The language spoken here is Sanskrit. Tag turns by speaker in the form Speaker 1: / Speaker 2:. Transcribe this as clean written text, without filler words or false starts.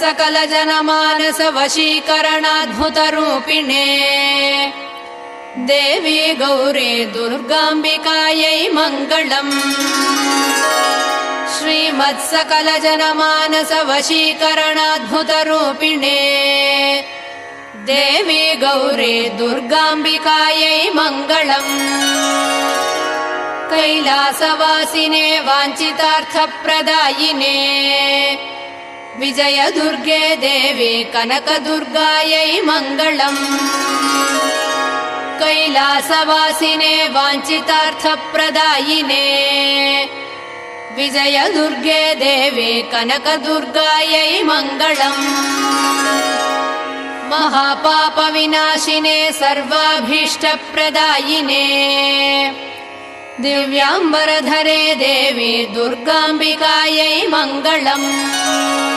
Speaker 1: सकलजनमानस वशीकरणाद्भुतरूपिणे देवी गौरी दुर्गाम्बिकायै मङ्गलम्। श्रीमत्सकलजनमानस वशीकरणाद्भुतरूपिणे देवी गौरी दुर्गाम्बिकायै मङ्गलम्। कैलासवासिने वाञ्छितार्थप्रदायिने विजयदुर्गे देवी कनकदुर्गायै मङ्गलम्। कैलासवासिने वाञ्छितार्थप्रदायिने विजयदुर्गे देवी कनकदुर्गायै मङ्गलम्। महापापविनाशिने सर्वाभीष्टप्रदायिने दिव्याम्बरधरे देवी दुर्गाम्बिकायै मङ्गलम्।